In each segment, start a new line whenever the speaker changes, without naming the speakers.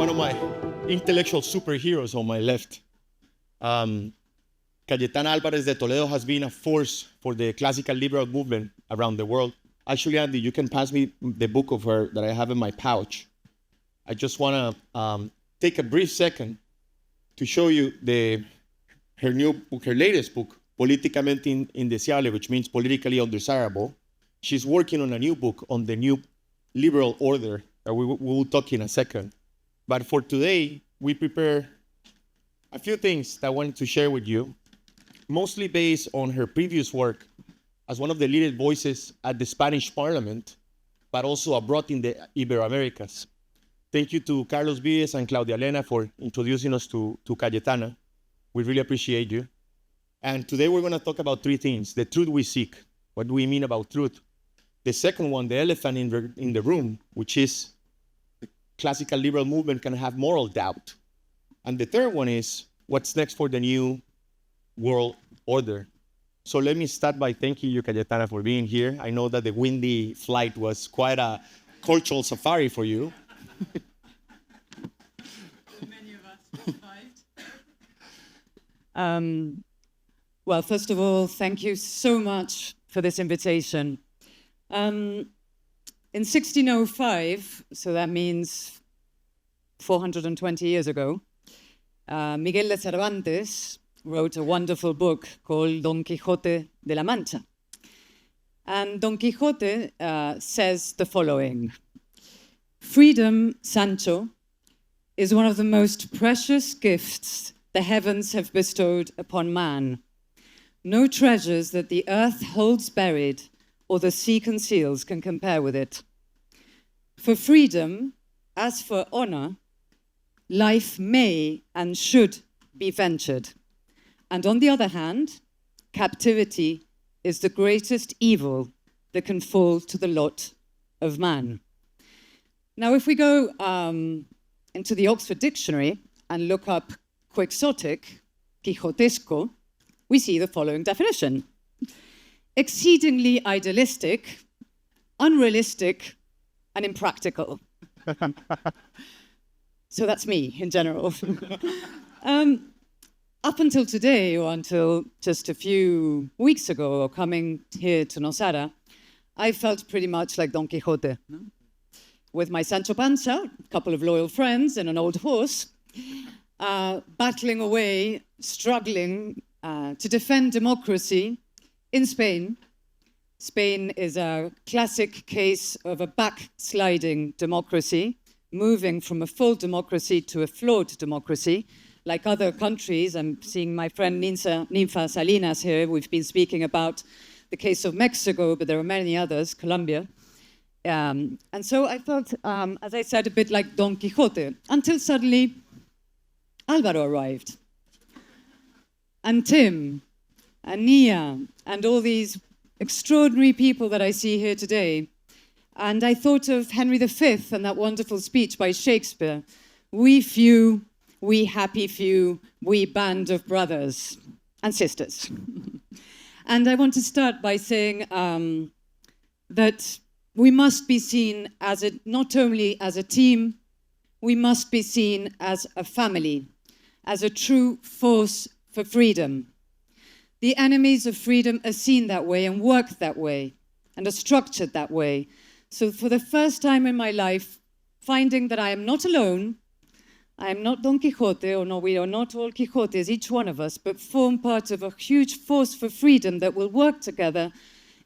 one of my intellectual superheroes on my left. Cayetana Álvarez de Toledo has been a force for the classical liberal movement around the world. Actually, Andy, you can pass me the book of her that I have in my pouch. I just want to take a brief second to show you her new book, her latest book, Políticamente Indeseable, which means politically undesirable. She's working on a new book on the new liberal order that we will talk in a second. But for today, we prepare a few things that I wanted to share with you, mostly based on her previous work as one of the leading voices at the Spanish Parliament, but also abroad in the Ibero-Americas. Thank you to Carlos Vives and Claudia Elena for introducing us to Cayetana. We really appreciate you. And today we're going to talk about three things. The truth we seek. What do we mean about truth? The second one, the elephant in the room, which is the classical liberal movement can have moral doubt. And the third one is what's next for the new world order. So let me start by thanking you, Cayetana, for being here. I know that the windy flight was quite a cultural safari for you.
Many of us survived. Well, first of all, thank you so much for this invitation. In 1605, so that means 420 years ago, Miguel de Cervantes wrote a wonderful book called Don Quixote de la Mancha. And Don Quixote says the following: "Freedom, Sancho, is one of the most precious gifts the heavens have bestowed upon man. No treasures that the earth holds buried or the sea conceals can compare with it. For freedom, as for honor, life may and should be ventured. And on the other hand, captivity is the greatest evil that can fall to the lot of man." Now, if we go into the Oxford Dictionary and look up quixotic, quixotesco, we see the following definition: exceedingly idealistic, unrealistic, and impractical. So that's me in general. Up until today, or until just a few weeks ago, or coming here to Nosara, I felt pretty much like Don Quixote. With my Sancho Panza, a couple of loyal friends, and an old horse, battling away, struggling to defend democracy in Spain. Spain is a classic case of a backsliding democracy, moving from a full democracy to a flawed democracy. Like other countries, I'm seeing my friend Ninfa Salinas here. We've been speaking about the case of Mexico, but there are many others, Colombia. And so I felt, as I said, a bit like Don Quixote, until suddenly Alvaro arrived. And Tim, and Nia, and all these extraordinary people that I see here today. And I thought of Henry V and that wonderful speech by Shakespeare: "We few, we happy few, we band of brothers and sisters." And I want to start by saying that we must be seen as not only as a team, we must be seen as a family, as a true force for freedom. The enemies of freedom are seen that way and work that way and are structured that way. So for the first time in my life, finding that I am not alone, I am not Don Quixote, or no, we are not all Quixotes, each one of us, but form part of a huge force for freedom that will work together,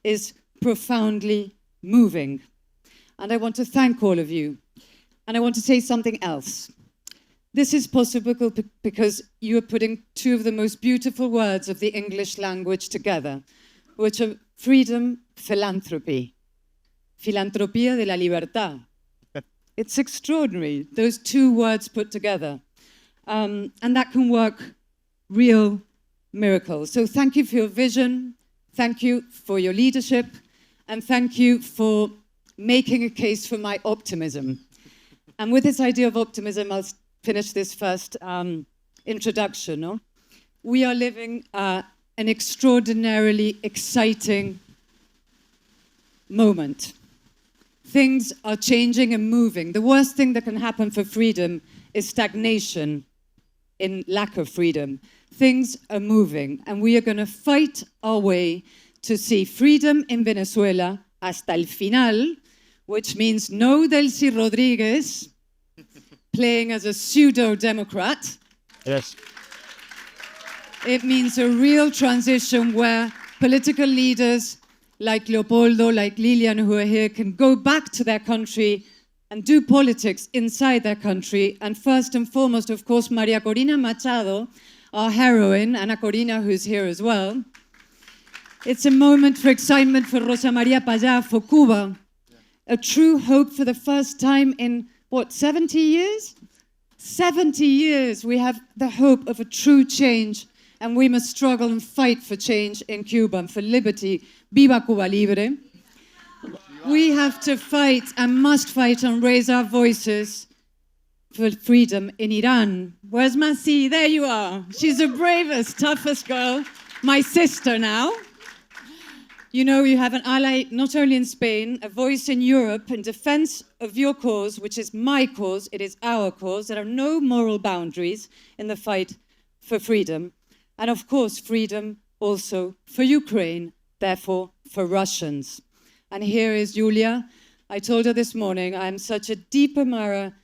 is profoundly moving. And I want to thank all of you. And I want to say something else. This is possible because you are putting two of the most beautiful words of the English language together, which are freedom, philanthropy. Filantropía de la libertad. It's extraordinary, those two words put together. And that can work real miracles. So thank you for your vision, thank you for your leadership, and thank you for making a case for my optimism. And with this idea of optimism, I'll finish this first introduction. No? We are living an extraordinarily exciting moment. things are changing and moving. The worst thing that can happen for freedom is stagnation in lack of freedom. Things are moving, and we are going to fight our way to see freedom in Venezuela hasta el final, which means no Delcy Rodriguez playing as a pseudo-democrat.
Yes.
It means a real transition where political leaders like Leopoldo, like Lilian, who are here, can go back to their country and do politics inside their country. And first and foremost, of course, Maria Corina Machado, our heroine, Ana Corina, who's here as well. It's a moment for excitement for Rosa Maria Payá, for Cuba. A true hope for the first time in, 70 years? 70 years we have the hope of a true change, and we must struggle and fight for change in Cuba and for liberty. Viva Cuba Libre. We have to fight and must fight and raise our voices for freedom in Iran. Where's Masi? There you are. She's the bravest, toughest girl. My sister now. You know, you have an ally not only in Spain, a voice in Europe in defense of your cause, which is my cause, it is our cause. There are no moral boundaries in the fight for freedom. And of course, freedom also for Ukraine, therefore for Russians. And here is Julia. I told her this morning, I'm such a deep admirer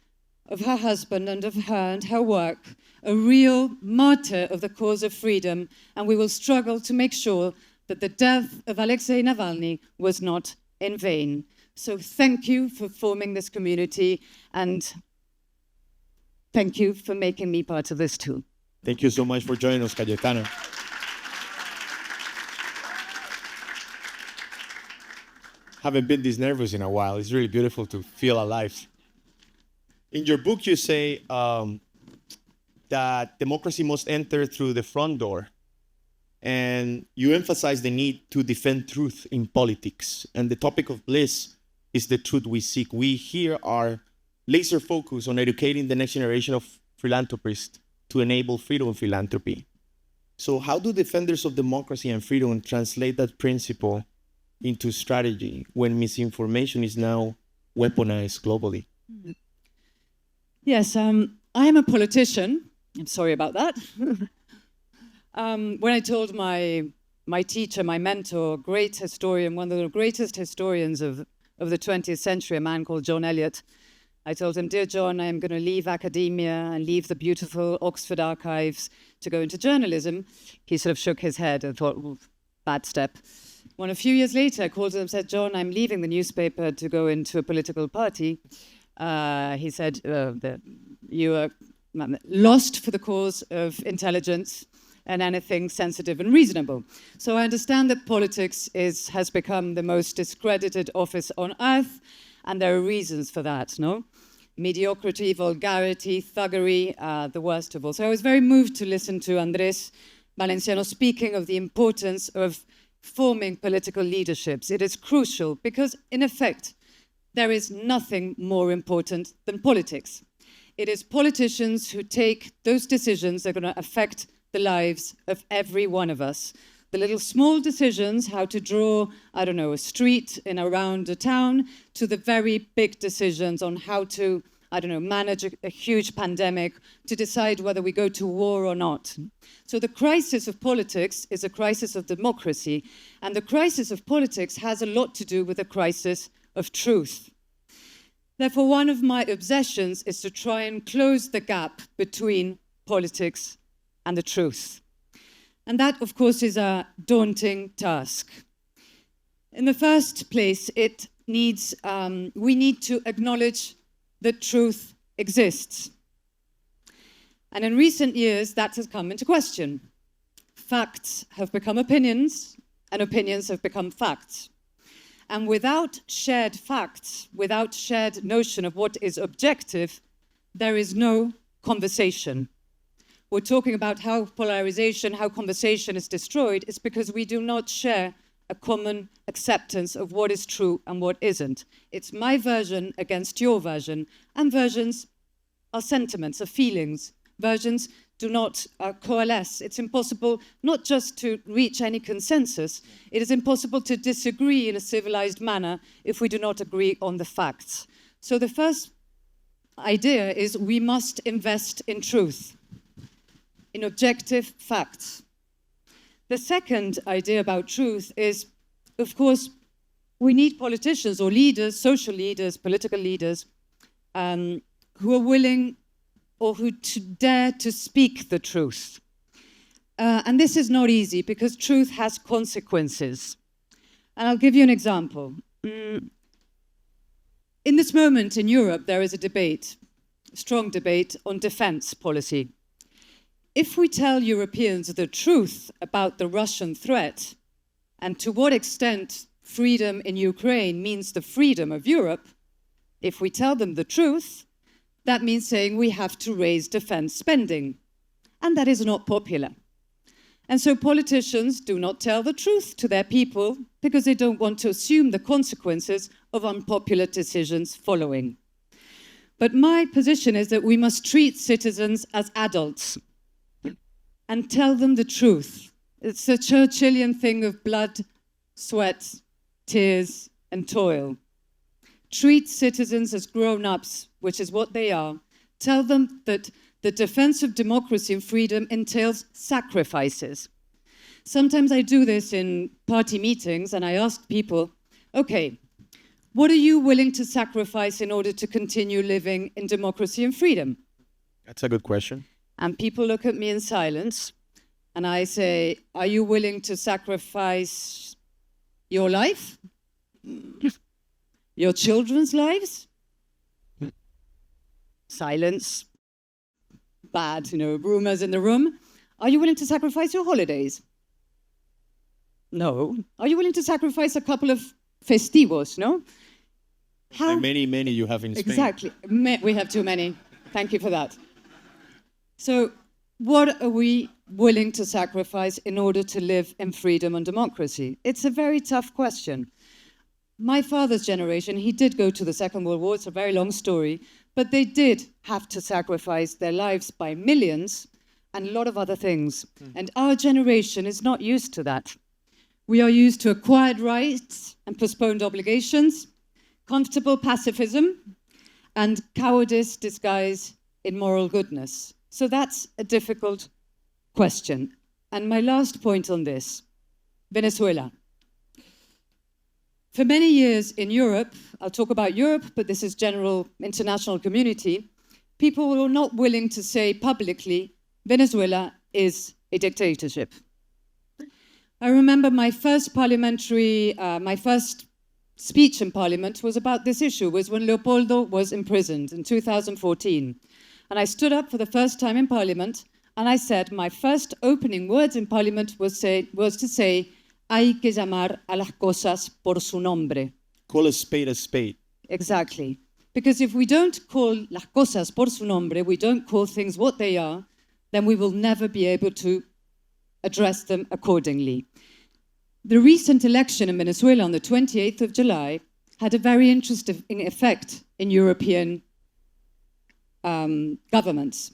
of her husband and of her and her work, a real martyr of the cause of freedom, and we will struggle to make sure that the death of Alexei Navalny was not in vain. So thank you for forming this community, and thank you for making me part of this too.
Thank you so much for joining us, Cayetana. Haven't been this nervous in a while. It's really beautiful to feel alive. In your book, you say that democracy must enter through the front door. And you emphasize the need to defend truth in politics. And the topic of BLISS is the truth we seek. We here are laser focused on educating the next generation of philanthropists to enable freedom of philanthropy. So how do defenders of democracy and freedom translate that principle into strategy when misinformation is now weaponized globally?
Yes, I am a politician. I'm sorry about that. When I told my teacher, my mentor, great historian, one of the greatest historians of the 20th century, a man called John Eliot, I told him, dear John, I'm going to leave academia and leave the beautiful Oxford archives to go into journalism. He sort of shook his head and thought, bad step. When a few years later, I called him and said, John, I'm leaving the newspaper to go into a political party. He said, you are lost for the cause of intelligence and anything sensitive and reasonable. So I understand that politics has become the most discredited office on earth, and there are reasons for that, no? Mediocrity, vulgarity, thuggery, the worst of all. So I was very moved to listen to Andrés Valenciano speaking of the importance of forming political leaderships. It is crucial because, in effect, there is nothing more important than politics. It is politicians who take those decisions that are going to affect the lives of every one of us. The little small decisions, how to draw, I don't know, a street in around a town, to the very big decisions on how to, I don't know, manage a huge pandemic, to decide whether we go to war or not. So the crisis of politics is a crisis of democracy, and the crisis of politics has a lot to do with the crisis of truth. Therefore, one of my obsessions is to try and close the gap between politics and the truth. And that, of course, is a daunting task. In the first place, we need to acknowledge that truth exists. And in recent years, that has come into question. Facts have become opinions, and opinions have become facts. And without shared facts, without shared notion of what is objective, there is no conversation. We're talking about how polarization, how conversation is destroyed. It's because we do not share a common acceptance of what is true and what isn't. It's my version against your version, and versions are sentiments, are feelings, versions do not coalesce. It's impossible not just to reach any consensus, it is impossible to disagree in a civilized manner if we do not agree on the facts. So the first idea is we must invest in truth, in objective facts. The second idea about truth is, of course, we need politicians or leaders, social leaders, political leaders, who are willing or who dare to speak the truth. And this is not easy because truth has consequences. And I'll give you an example. In this moment in Europe, there is a debate, a strong debate on defense policy. If we tell Europeans the truth about the Russian threat and to what extent freedom in Ukraine means the freedom of Europe, if we tell them the truth, that means saying we have to raise defense spending. And that is not popular. And so politicians do not tell the truth to their people because they don't want to assume the consequences of unpopular decisions following. But my position is that we must treat citizens as adults and tell them the truth. It's a Churchillian thing of blood, sweat, tears, and toil. Treat citizens as grown-ups, which is what they are. Tell them that the defense of democracy and freedom entails sacrifices. Sometimes I do this in party meetings and I ask people, okay, what are you willing to sacrifice in order to continue living in democracy and freedom?
That's a good question.
And people look at me in silence and I say, are you willing to sacrifice your life? Your children's lives? Silence. Bad, rumors in the room. Are you willing to sacrifice your holidays? No. Are you willing to sacrifice a couple of festivos, no?
How many you have in Spain?
Exactly. We have too many. Thank you for that. So what are we willing to sacrifice in order to live in freedom and democracy? It's a very tough question. My father's generation, he did go to the Second World War. It's a very long story. But they did have to sacrifice their lives by millions and a lot of other things. And our generation is not used to that. We are used to acquired rights and postponed obligations, comfortable pacifism, and cowardice disguised in moral goodness. So that's a difficult question. And my last point on this, Venezuela. For many years in Europe, I'll talk about Europe, but this is general international community, people were not willing to say publicly, Venezuela is a dictatorship. I remember my first speech in Parliament was about this issue, was when Leopoldo was imprisoned in 2014. And I stood up for the first time in Parliament, and I said my first opening words in Parliament was to say, hay que llamar a las cosas por su nombre.
Call a spade a spade.
Exactly. Because if we don't call las cosas por su nombre, we don't call things what they are, then we will never be able to address them accordingly. The recent election in Venezuela on the 28th of July had a very interesting effect in European governments.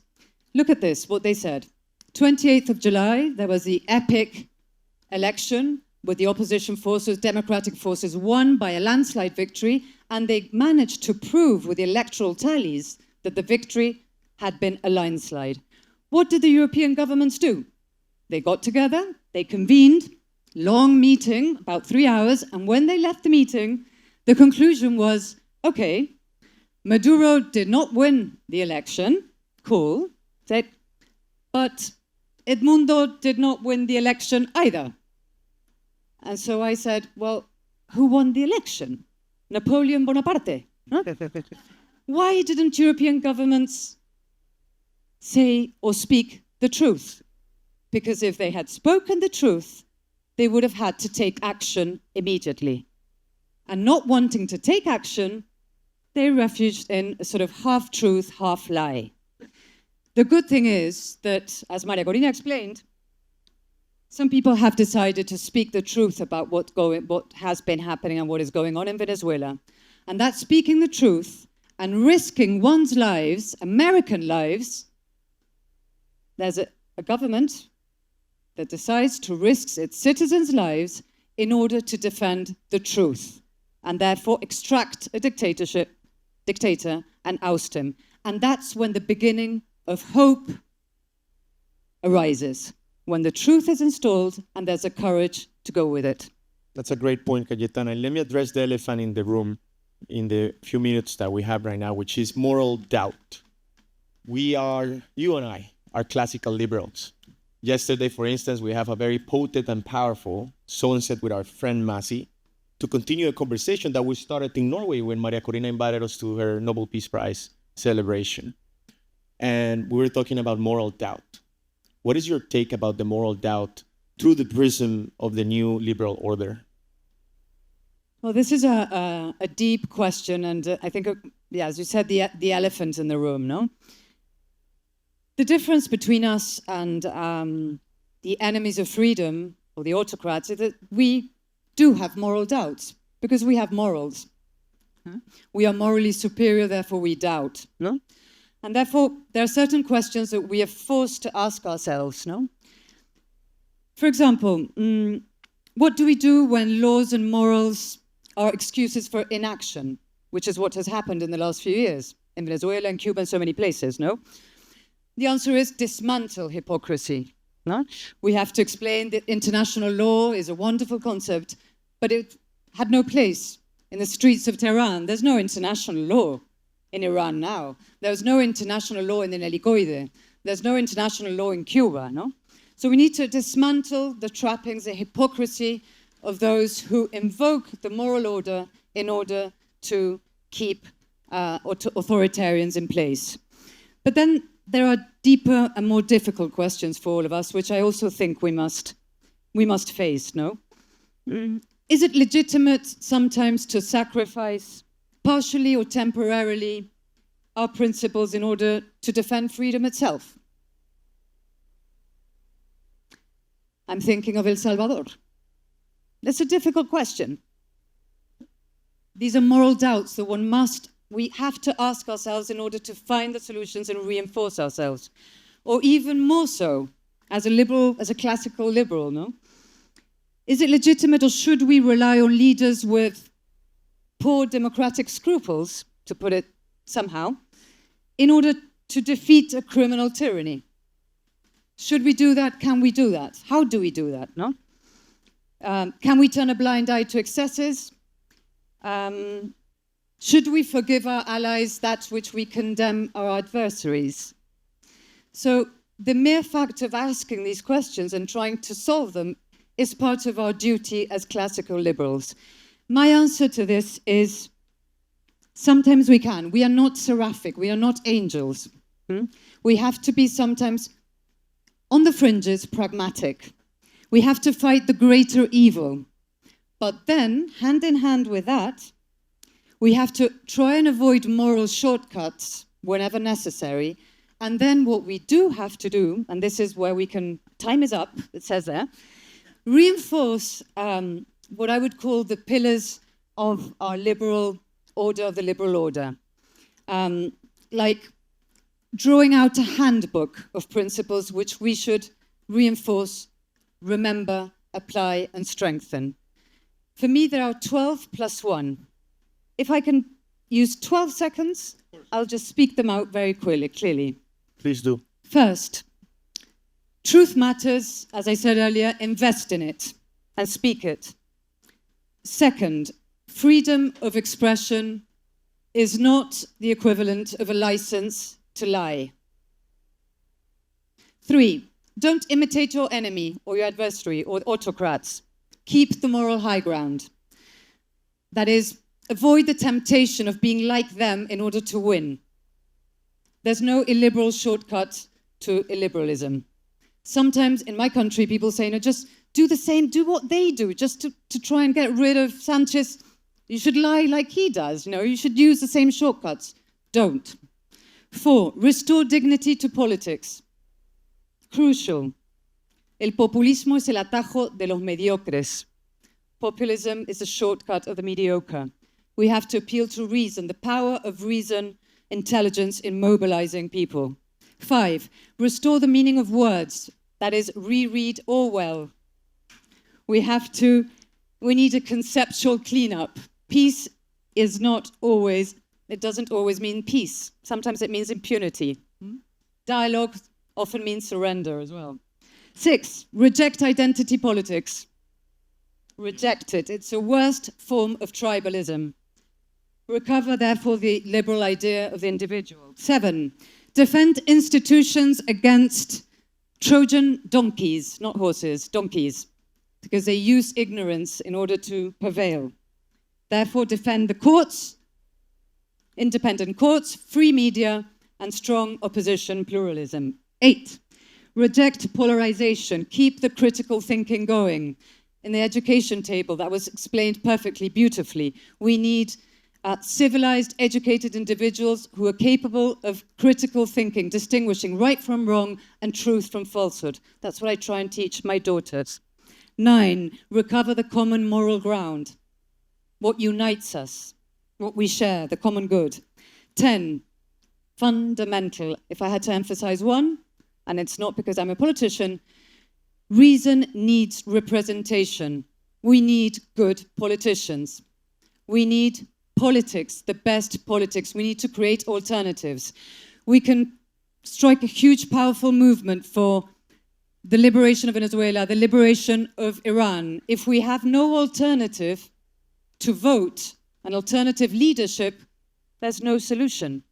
Look at this, what they said. 28th of July, there was the epic election with the opposition forces, democratic forces, won by a landslide victory, and they managed to prove with the electoral tallies that the victory had been a landslide. What did the European governments do? They got together, they convened, long meeting, about 3 hours, and when they left the meeting, the conclusion was, okay, Maduro did not win the election, cool, but Edmundo did not win the election either. And so I said, well, who won the election? Napoleon Bonaparte? Huh? Why didn't European governments say or speak the truth? Because if they had spoken the truth, they would have had to take action immediately. And not wanting to take action, they refuged in a sort of half-truth, half-lie. The good thing is that, as Maria Corina explained, some people have decided to speak the truth about what has been happening and what is going on in Venezuela. And that speaking the truth and risking one's lives, American lives, there's a government that decides to risk its citizens' lives in order to defend the truth, and therefore extract a dictator, and oust him. And that's when the beginning of hope arises, when the truth is installed and there's a courage to go with it.
That's a great point, Cayetana. And let me address the elephant in the room in the few minutes that we have right now, which is moral doubt. You and I are classical liberals. Yesterday, for instance, we have a very potent and powerful sunset with our friend Masi to continue a conversation that we started in Norway when Maria Corina invited us to her Nobel Peace Prize celebration. And we were talking about moral doubt. What is your take about the moral doubt through the prism of the new liberal order?
Well, this is a deep question, and I think, as you said, the elephant in the room, no? The difference between us and the enemies of freedom, or the autocrats, is that we do have moral doubts, because we have morals. We are morally superior, therefore we doubt, no? And therefore, there are certain questions that we are forced to ask ourselves, no? For example, what do we do when laws and morals are excuses for inaction, which is what has happened in the last few years in Venezuela and Cuba and so many places, no? The answer is dismantle hypocrisy. No? We have to explain that international law is a wonderful concept, but it had no place in the streets of Tehran. There's no international law in Iran now. There's no international law in the Helicoide. There's no international law in Cuba, no? So we need to dismantle the trappings, the hypocrisy of those who invoke the moral order in order to keep authoritarians in place. But then there are deeper and more difficult questions for all of us, which I also think we must face, no? Is it legitimate sometimes to sacrifice, partially or temporarily, our principles in order to defend freedom itself? I'm thinking of El Salvador. That's a difficult question. These are moral doubts that we have to ask ourselves in order to find the solutions and reinforce ourselves. Or even more so, as a classical liberal, no? Is it legitimate, or should we rely on leaders with poor democratic scruples, to put it somehow, in order to defeat a criminal tyranny? Should we do that? Can we do that? How do we do that, no? Can we turn a blind eye to excesses? Should we forgive our allies that which we condemn our adversaries? So the mere fact of asking these questions and trying to solve them is part of our duty as classical liberals. My answer to this is sometimes we can. We are not seraphic. We are not angels. We have to be sometimes on the fringes pragmatic. We have to fight the greater evil. But then, hand in hand with that, we have to try and avoid moral shortcuts whenever necessary. And then what we do have to do, and this is where we can, time is up, it says there, reinforce what I would call the pillars of our liberal order, of the liberal order. Like drawing out a handbook of principles which we should reinforce, remember, apply, and strengthen. For me, there are 12 plus 1. If I can use 12 seconds, I'll just speak them out very clearly.
Please do.
First, truth matters, as I said earlier, invest in it and speak it. Second, freedom of expression is not the equivalent of a license to lie. 3, don't imitate your enemy or your adversary or autocrats. Keep the moral high ground. That is, avoid the temptation of being like them in order to win. There's no illiberal shortcut to illiberalism. Sometimes in my country, people say, no, just do the same, do what they do, just to try and get rid of Sanchez. You should lie like he does, you should use the same shortcuts. Don't. 4, restore dignity to politics. Crucial. El populismo es el atajo de los mediocres. Populism is a shortcut of the mediocre. We have to appeal to reason, the power of reason, intelligence in mobilizing people. 5, restore the meaning of words. That is, reread Orwell. We need a conceptual cleanup. Peace is not always, it doesn't always mean peace. Sometimes it means impunity. Dialogue often means surrender as well. 6, reject identity politics. Reject it. It's a worst form of tribalism. Recover, therefore, the liberal idea of the individual. 7, defend institutions against Trojan donkeys, not horses, donkeys, because they use ignorance in order to prevail. Therefore, defend the courts, independent courts, free media, and strong opposition pluralism. 8, reject polarization. Keep the critical thinking going. In the education table, that was explained perfectly, beautifully. We need civilized, educated individuals who are capable of critical thinking, distinguishing right from wrong and truth from falsehood. That's what I try and teach my daughters. 9, recover the common moral ground. What unites us, what we share, the common good. 10, fundamental. If I had to emphasize one, and it's not because I'm a politician, reason needs representation. We need good politicians. We need politics, the best politics. We need to create alternatives. We can strike a huge, powerful movement for the liberation of Venezuela, the liberation of Iran. If we have no alternative to vote, an alternative leadership, there's no solution.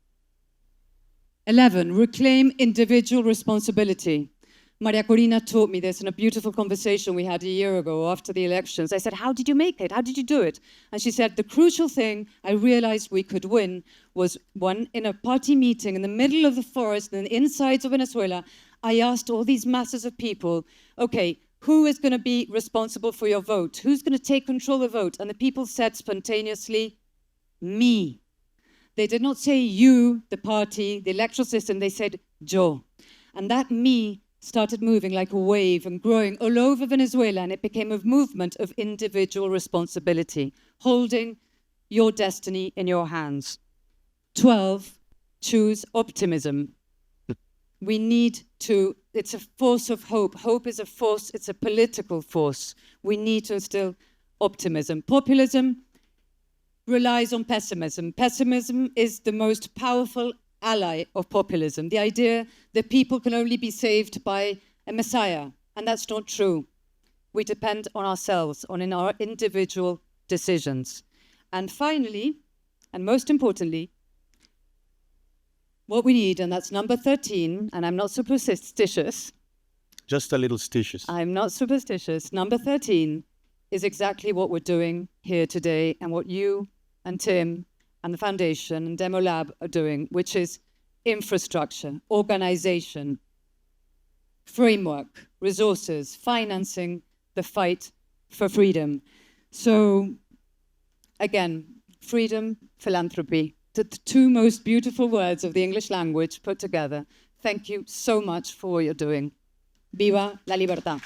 11, reclaim individual responsibility. Maria Corina taught me this in a beautiful conversation we had a year ago after the elections. I said, how did you make it? How did you do it? And she said, the crucial thing I realized we could win was one, in a party meeting in the middle of the forest in the insides of Venezuela, I asked all these masses of people, okay, who is going to be responsible for your vote? Who's going to take control of the vote? And the people said spontaneously, me. They did not say you, the party, the electoral system. They said, yo. And that me started moving like a wave and growing all over Venezuela, and it became a movement of individual responsibility, holding your destiny in your hands. 12, choose optimism. We need to, it's a force of hope. Hope is a force, it's a political force. We need to instill optimism. Populism relies on pessimism. Pessimism is the most powerful ally of populism, the idea that people can only be saved by a messiah, and that's not true. We depend on ourselves, on our individual decisions. And finally, and most importantly, what we need, and that's number 13, and I'm not superstitious.
Just a little stitious.
I'm not superstitious. Number 13 is exactly what we're doing here today and what you and Tim and the Foundation and Demo Lab are doing, which is infrastructure, organization, framework, resources, financing the fight for freedom. So, again, freedom, philanthropy, the two most beautiful words of the English language put together. Thank you so much for what you're doing. Viva la libertad.